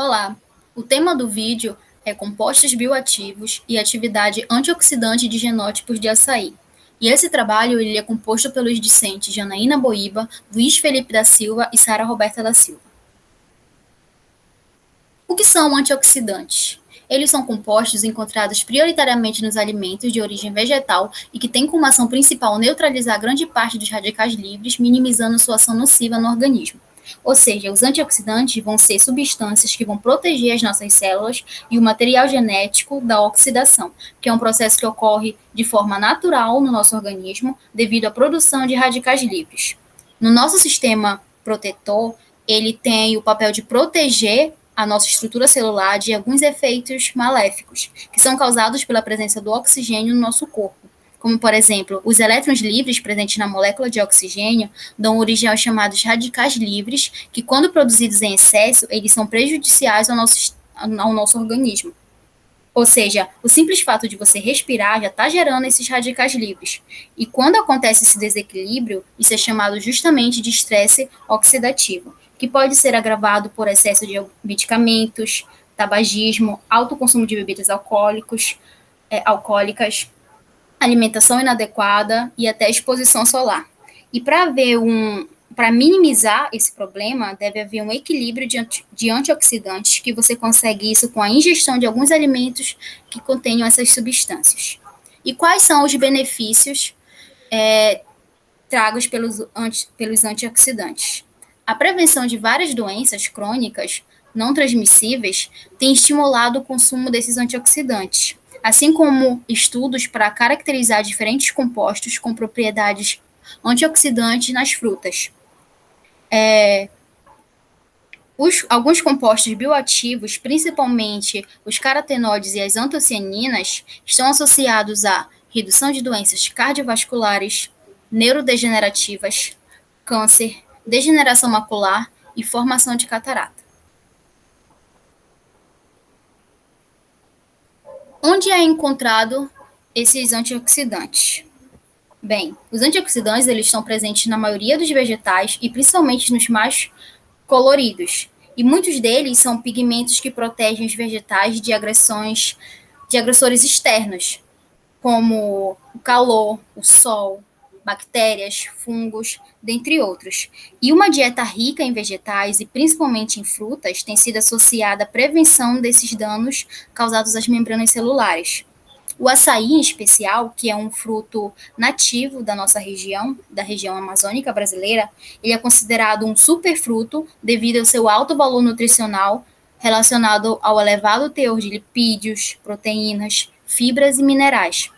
Olá, o tema do vídeo é compostos bioativos e atividade antioxidante de genótipos de açaí. E esse trabalho ele é composto pelos discentes Janaína Boíba, Luiz Felipe da Silva e Sara Roberta da Silva. O que são antioxidantes? Eles são compostos encontrados prioritariamente nos alimentos de origem vegetal e que têm como ação principal neutralizar grande parte dos radicais livres, minimizando sua ação nociva no organismo. Ou seja, os antioxidantes vão ser substâncias que vão proteger as nossas células e o material genético da oxidação, que é um processo que ocorre de forma natural no nosso organismo devido à produção de radicais livres. No nosso sistema protetor, ele tem o papel de proteger a nossa estrutura celular de alguns efeitos maléficos, que são causados pela presença do oxigênio no nosso corpo. Como, por exemplo, os elétrons livres presentes na molécula de oxigênio dão origem aos chamados radicais livres, que, quando produzidos em excesso, eles são prejudiciais ao nosso organismo. Ou seja, o simples fato de você respirar já está gerando esses radicais livres. E quando acontece esse desequilíbrio, isso é chamado justamente de estresse oxidativo, que pode ser agravado por excesso de medicamentos, tabagismo, alto consumo de bebidas alcoólicas, alimentação inadequada e até exposição solar. E para minimizar esse problema, deve haver um equilíbrio de antioxidantes, que você consegue isso com a ingestão de alguns alimentos que contenham essas substâncias. E quais são os benefícios tragos pelos antioxidantes? A prevenção de várias doenças crônicas não transmissíveis tem estimulado o consumo desses antioxidantes, assim como estudos para caracterizar diferentes compostos com propriedades antioxidantes nas frutas. Alguns compostos bioativos, principalmente os carotenoides e as antocianinas, estão associados à redução de doenças cardiovasculares, neurodegenerativas, câncer, degeneração macular e formação de catarata. Onde é encontrado esses antioxidantes? Bem, os antioxidantes eles estão presentes na maioria dos vegetais e principalmente nos mais coloridos. E muitos deles são pigmentos que protegem os vegetais de agressores externos, como o calor, o sol, bactérias, fungos, dentre outros. E uma dieta rica em vegetais e principalmente em frutas tem sido associada à prevenção desses danos causados às membranas celulares. O açaí, em especial, que é um fruto nativo da nossa região, da região amazônica brasileira, ele é considerado um superfruto devido ao seu alto valor nutricional relacionado ao elevado teor de lipídios, proteínas, fibras e minerais,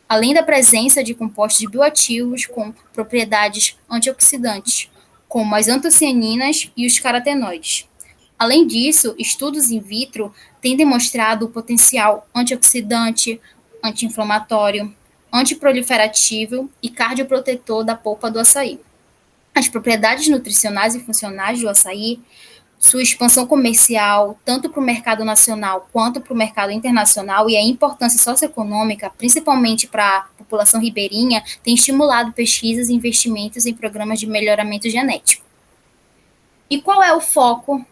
além da presença de compostos bioativos com propriedades antioxidantes, como as antocianinas e os carotenoides. Além disso, estudos in vitro têm demonstrado o potencial antioxidante, anti-inflamatório, antiproliferativo e cardioprotetor da polpa do açaí. As propriedades nutricionais e funcionais do açaí, sua expansão comercial, tanto para o mercado nacional quanto para o mercado internacional, e a importância socioeconômica, principalmente para a população ribeirinha, tem estimulado pesquisas e investimentos em programas de melhoramento genético. E qual é o foco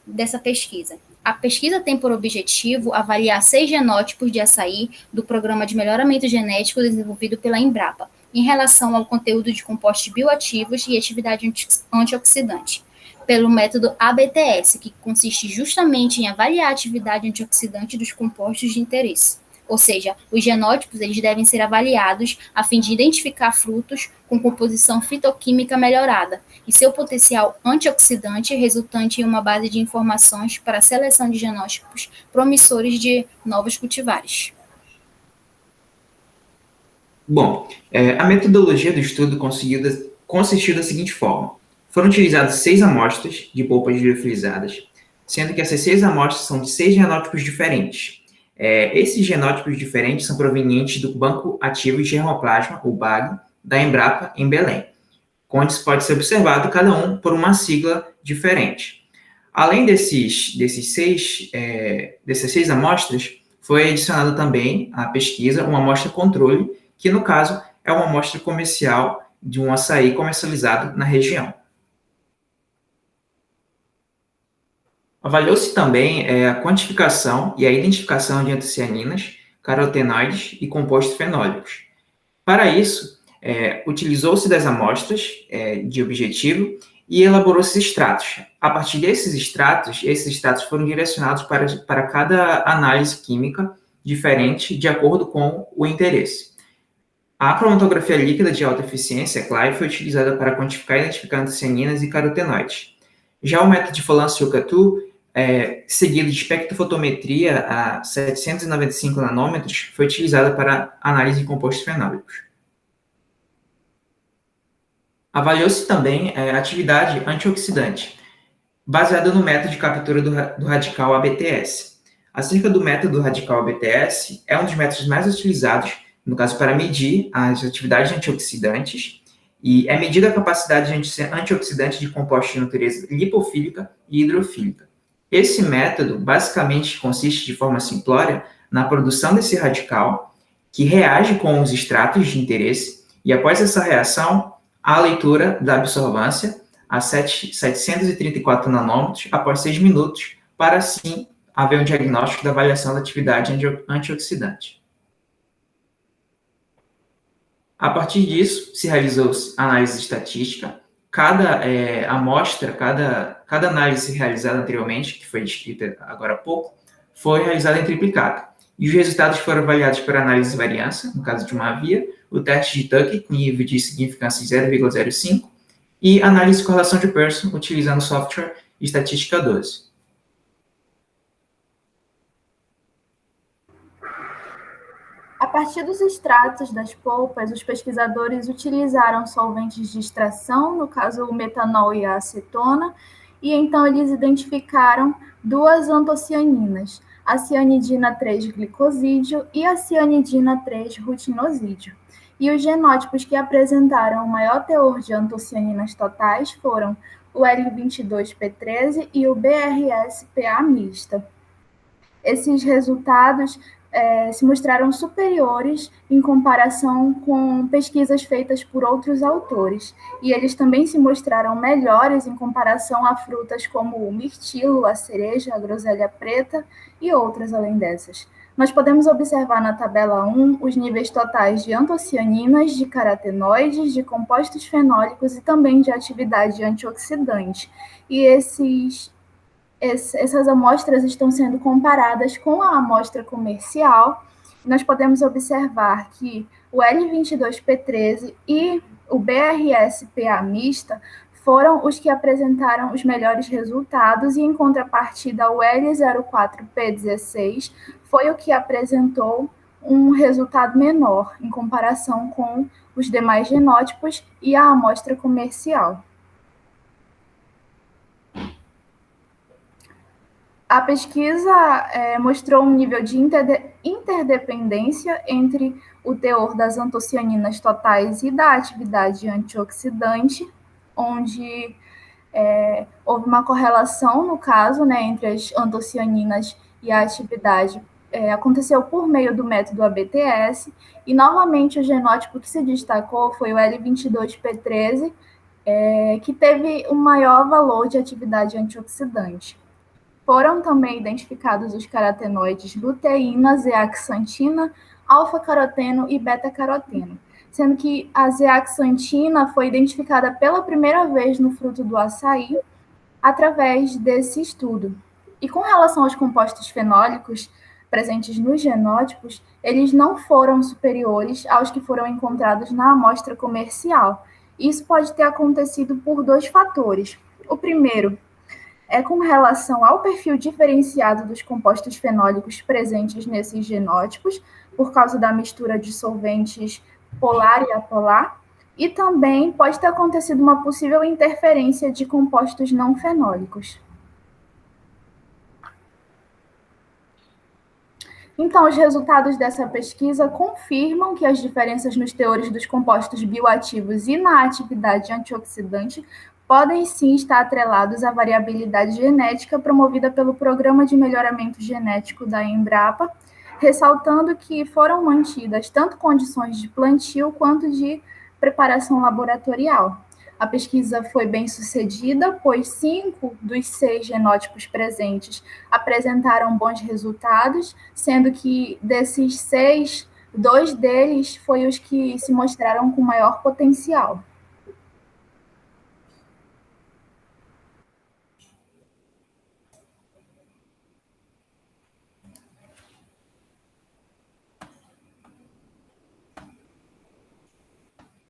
dessa pesquisa? A pesquisa tem por objetivo avaliar 6 genótipos de açaí do Programa de Melhoramento Genético desenvolvido pela Embrapa, em relação ao conteúdo de compostos bioativos e atividade antioxidante, pelo método ABTS, que consiste justamente em avaliar a atividade antioxidante dos compostos de interesse. Ou seja, os genótipos eles devem ser avaliados a fim de identificar frutos com composição fitoquímica melhorada e seu potencial antioxidante resultante em uma base de informações para a seleção de genótipos promissores de novos cultivares. Bom, a metodologia do estudo consistiu da seguinte forma. Foram utilizadas 6 amostras de polpas liofilizadas, sendo que essas 6 amostras são de 6 genótipos diferentes. Esses genótipos diferentes são provenientes do Banco Ativo de Germoplasma, o BAG, da Embrapa, em Belém, onde pode ser observado cada um por uma sigla diferente. Além dessas 6 amostras, foi adicionada também à pesquisa uma amostra controle, que no caso é uma amostra comercial de um açaí comercializado na região. Avaliou-se também a quantificação e a identificação de antocianinas, carotenoides e compostos fenólicos. Para isso, utilizou-se das amostras de objetivo e elaborou-se extratos. A partir desses extratos foram direcionados para cada análise química diferente de acordo com o interesse. A cromatografia líquida de alta eficiência, CLAE, foi utilizada para quantificar e identificar antocianinas e carotenoides. Já o método de Folan-Catu, seguido de espectrofotometria a 795 nanômetros, foi utilizado para análise de compostos fenólicos. Avaliou-se também a atividade antioxidante, baseada no método de captura do radical ABTS. Acerca do método radical ABTS, é um dos métodos mais utilizados, no caso, para medir as atividades antioxidantes, e é medida a capacidade antioxidante de compostos de natureza lipofílica e hidrofílica. Esse método, basicamente, consiste, de forma simplória, na produção desse radical, que reage com os extratos de interesse, e após essa reação, a leitura da absorvância a 734 nanômetros após 6 minutos, para assim haver um diagnóstico da avaliação da atividade antioxidante. A partir disso, se realizou análise estatística. Cada amostra, cada análise realizada anteriormente, que foi descrita agora há pouco, foi realizada em triplicado. E os resultados foram avaliados por análise de variância, no caso de uma via, o teste de Tuckey, com nível de significância 0,05, e análise de correlação de Pearson, utilizando o software Estatística 12. A partir dos extratos das polpas, os pesquisadores utilizaram solventes de extração, no caso o metanol e a acetona, e então eles identificaram duas antocianinas, a cianidina 3-glicosídeo e a cianidina 3-rutinosídeo. E os genótipos que apresentaram o maior teor de antocianinas totais foram o L22P13 e o BRS-PA mista. Esses resultados se mostraram superiores em comparação com pesquisas feitas por outros autores, e eles também se mostraram melhores em comparação a frutas como o mirtilo, a cereja, a groselha preta e outras além dessas. Nós podemos observar na tabela 1 os níveis totais de antocianinas, de carotenoides, de compostos fenólicos e também de atividade antioxidante. E essas amostras estão sendo comparadas com a amostra comercial. Nós podemos observar que o L22P13 e o BRS-PA mista foram os que apresentaram os melhores resultados, e em contrapartida o L04P16 foi o que apresentou um resultado menor em comparação com os demais genótipos e a amostra comercial. A pesquisa mostrou um nível de interdependência entre o teor das antocianinas totais e da atividade antioxidante, onde houve uma correlação, no caso, entre as antocianinas e a atividade. Aconteceu por meio do método ABTS, e novamente o genótipo que se destacou foi o L22P13, que teve um maior valor de atividade antioxidante. Foram também identificados os carotenoides luteína, zeaxantina, alfa-caroteno e beta-caroteno, sendo que a zeaxantina foi identificada pela primeira vez no fruto do açaí através desse estudo. E com relação aos compostos fenólicos presentes nos genótipos, eles não foram superiores aos que foram encontrados na amostra comercial. Isso pode ter acontecido por dois fatores. O primeiro é com relação ao perfil diferenciado dos compostos fenólicos presentes nesses genótipos, por causa da mistura de solventes polar e apolar, e também pode ter acontecido uma possível interferência de compostos não fenólicos. Então, os resultados dessa pesquisa confirmam que as diferenças nos teores dos compostos bioativos e na atividade antioxidante podem sim estar atrelados à variabilidade genética promovida pelo Programa de Melhoramento Genético da Embrapa, ressaltando que foram mantidas tanto condições de plantio quanto de preparação laboratorial. A pesquisa foi bem sucedida, pois 5 dos 6 genótipos presentes apresentaram bons resultados, sendo que desses 6, 2 deles foi os que se mostraram com maior potencial.